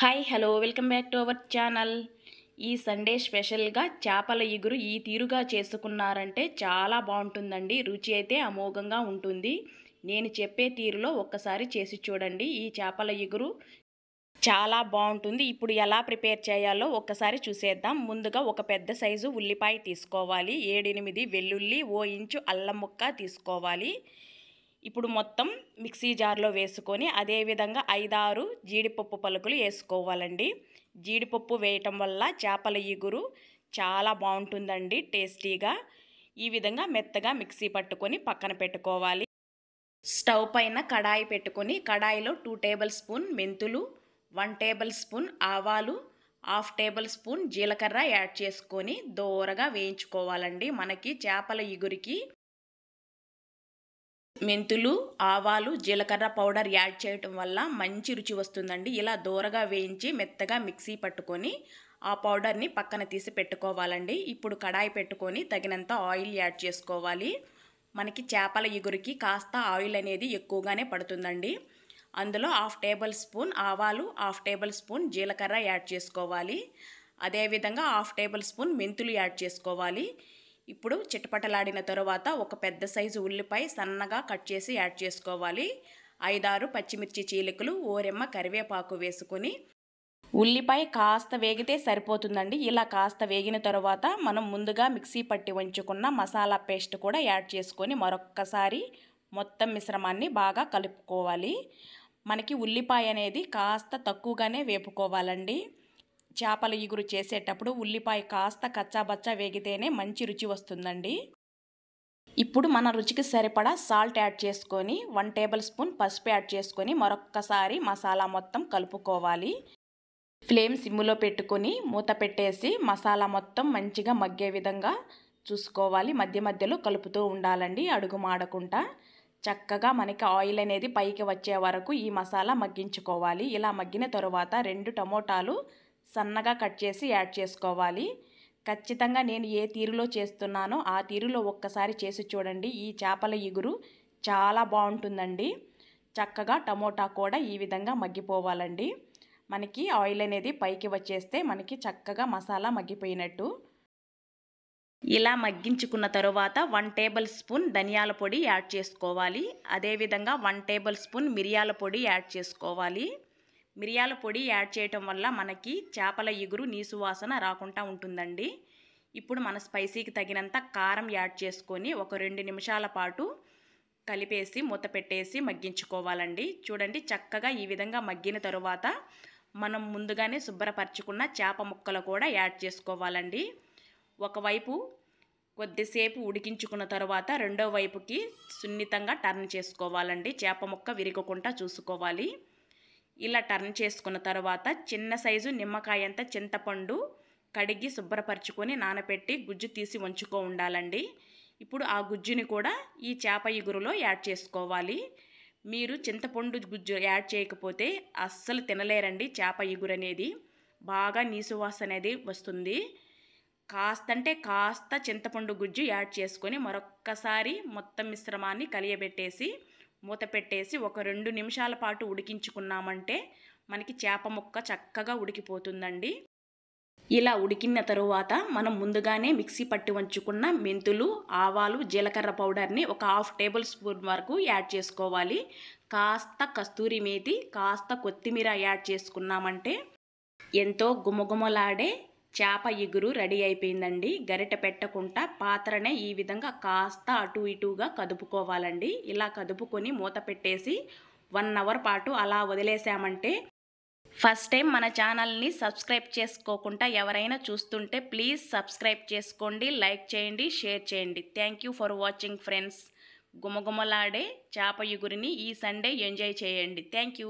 Hi hello welcome back to our channel. ఈ Sunday స్పెషల్గా చేపల ఇగురు ఈ తీరుగా చేసుకున్నారంటే చాలా బాగుంటుందండి. రుచి అయితే అమోఘంగా ఉంటుంది. నేను చెప్పే తీరులో ఒక్కసారి చేసి చూడండి. ఈ చేపల ఇగురు చాలా బాగుంటుంది. ఇప్పుడు ఎలా ప్రిపేర్ చేయాలో ఒక్కసారి చూసేద్దాం. ముందుగా ఒక పెద్ద సైజు ఉల్లిపాయ తీసుకోవాలి. 7-8 వెల్లుల్లి, ఓ ఇంచు అల్లం ముక్క తీసుకోవాలి. ఇప్పుడు మొత్తం మిక్సీ జార్లో వేసుకొని అదేవిధంగా 5-6 జీడిపప్పు పలుకులు వేసుకోవాలండి. జీడిపప్పు వేయటం వల్ల చేపల ఇగురు చాలా బాగుంటుందండి టేస్టీగా. ఈ విధంగా మెత్తగా మిక్సీ పట్టుకొని పక్కన పెట్టుకోవాలి. స్టవ్ పైన కడాయి పెట్టుకొని కడాయిలో 2 టేబుల్ స్పూన్ మెంతులు, 1 టేబుల్ స్పూన్ ఆవాలు, 1/2 టేబుల్ స్పూన్ జీలకర్ర యాడ్ చేసుకొని దోరగా వేయించుకోవాలండి. మనకి చేపల ఇగురికి మెంతులు, ఆవాలు, జీలకర్ర పౌడర్ యాడ్ చేయటం వల్ల మంచి రుచి వస్తుందండి. ఇలా దోరగా వేయించి మెత్తగా మిక్సీ పట్టుకొని ఆ పౌడర్ని పక్కన తీసి పెట్టుకోవాలండి. ఇప్పుడు కడాయి పెట్టుకొని తగినంత ఆయిల్ యాడ్ చేసుకోవాలి. మనకి చేపల ఇగురికి కాస్త ఆయిల్ అనేది ఎక్కువగానే పడుతుందండి. అందులో 1/2 టేబుల్ స్పూన్ ఆవాలు, 1/2 టేబుల్ స్పూన్ జీలకర్ర యాడ్ చేసుకోవాలి. అదేవిధంగా 1/2 టేబుల్ స్పూన్ మెంతులు యాడ్ చేసుకోవాలి. ఇప్పుడు చిటపటలాడిన తరువాత ఒక పెద్ద సైజు ఉల్లిపాయ సన్నగా కట్ చేసి యాడ్ చేసుకోవాలి. 5-6 పచ్చిమిర్చి చీలికలు, ఓరెమ్మ కరివేపాకు వేసుకొని ఉల్లిపాయ కాస్త వేగితే సరిపోతుందండి. ఇలా కాస్త వేగిన తరువాత మనం ముందుగా మిక్సీ పట్టి ఉంచుకున్న మసాలా పేస్ట్ కూడా యాడ్ చేసుకొని మరొక్కసారి మొత్తం మిశ్రమాన్ని బాగా కలుపుకోవాలి. మనకి ఉల్లిపాయ అనేది కాస్త తక్కువగానే వేపుకోవాలండి. చేపల ఇగురు చేసేటప్పుడు ఉల్లిపాయ కాస్త కచ్చాబచ్చా వేగితేనే మంచి రుచి వస్తుందండి. ఇప్పుడు మన రుచికి సరిపడా సాల్ట్ యాడ్ చేసుకొని 1 టేబుల్ స్పూన్ పసుపు యాడ్ చేసుకొని మరొక్కసారి మసాలా మొత్తం కలుపుకోవాలి. ఫ్లేమ్ సిమ్లో పెట్టుకొని మూత పెట్టేసి మసాలా మొత్తం మంచిగా మగ్గే విధంగా చూసుకోవాలి. మధ్య మధ్యలో కలుపుతూ ఉండాలండి, అడుగు మాడకుండా. చక్కగా మనకి ఆయిల్ అనేది పైకి వచ్చే వరకు ఈ మసాలా మగ్గించుకోవాలి. ఇలా మగ్గిన తరువాత 2 టమోటాలు సన్నగా కట్ చేసి యాడ్ చేసుకోవాలి. ఖచ్చితంగా నేను ఏ తీరులో చేస్తున్నానో ఆ తీరులో ఒక్కసారి చేసి చూడండి. ఈ చేపల ఇగురు చాలా బాగుంటుందండి. చక్కగా టమోటా కూడా ఈ విధంగా మగ్గిపోవాలండి. మనకి ఆయిల్ అనేది పైకి వచ్చేస్తే మనకి చక్కగా మసాలా మగ్గిపోయినట్టు. ఇలా మగ్గించుకున్న తరువాత 1 టేబుల్ స్పూన్ ధనియాల పొడి యాడ్ చేసుకోవాలి. అదేవిధంగా 1 టేబుల్ స్పూన్ మిరియాల పొడి యాడ్ చేసుకోవాలి. మిరియాల పొడి యాడ్ చేయటం వల్ల మనకి చేపల ఇగురు నీసు వాసన రాకుండా ఉంటుందండి. ఇప్పుడు మన స్పైసీకి తగినంత కారం యాడ్ చేసుకొని ఒక 2 నిమిషాల పాటు కలిపేసి మూత పెట్టేసి మగ్గించుకోవాలండి. చూడండి, చక్కగా ఈ విధంగా మగ్గిన తరువాత మనం ముందుగానే శుభ్రపరచుకున్న చేప ముక్కలు కూడా యాడ్ చేసుకోవాలండి. ఒకవైపు కొద్దిసేపు ఉడికించుకున్న తర్వాత రెండో వైపుకి సున్నితంగా టర్న్ చేసుకోవాలండి. చేప ముక్క విరగకుండా చూసుకోవాలి. ఇలా టర్న్ చేసుకున్న తర్వాత చిన్న సైజు నిమ్మకాయంత చింతపండు కడిగి శుభ్రపరచుకొని నానబెట్టి గుజ్జు తీసి ఉంచుకో ఉండాలండి. ఇప్పుడు ఆ గుజ్జుని కూడా ఈ చేప ఇగురులో యాడ్ చేసుకోవాలి. మీరు చింతపండు గుజ్జు యాడ్ చేయకపోతే అస్సలు తినలేరండి. చేప ఇగురు అనేది బాగా నీసువాసన అనేది వస్తుంది. కాస్త చింతపండు గుజ్జు యాడ్ చేసుకొని మరొక్కసారి మొత్తం మిశ్రమాన్ని కలియబెట్టేసి మూత పెట్టేసి ఒక 2 నిమిషాల పాటు ఉడికించుకున్నామంటే మనకి చేప ముక్క చక్కగా ఉడికిపోతుందండి. ఇలా ఉడికిన తరువాత మనం ముందుగానే మిక్సీ పట్టి ఉంచుకున్న మెంతులు, ఆవాలు, జీలకర్ర పౌడర్ని ఒక 1/2 టేబుల్ స్పూన్ వరకు యాడ్ చేసుకోవాలి. కాస్త కస్తూరి మేతి, కాస్త కొత్తిమీర యాడ్ చేసుకున్నామంటే ఎంతో గుమగుమలాడే చేప ఇగురు రెడీ అయిపోయిందండి. గరిటె పెట్టకుండా పాత్రనే ఈ విధంగా కాస్త అటు ఇటుగా కదుపుకోవాలండి. ఇలా కదుపుకొని మూత పెట్టేసి 1 అవర్ పాటు అలా వదిలేసామంటే, ఫస్ట్ టైం మన ఛానల్ని సబ్స్క్రైబ్ చేసుకోకుండా ఎవరైనా చూస్తుంటే ప్లీజ్ సబ్స్క్రైబ్ చేసుకోండి, లైక్ చేయండి, షేర్ చేయండి. Thank you for watching friends. గుమగుమలాడే చేప ఇగురిని ఈ సండే ఎంజాయ్ చేయండి. Thank you.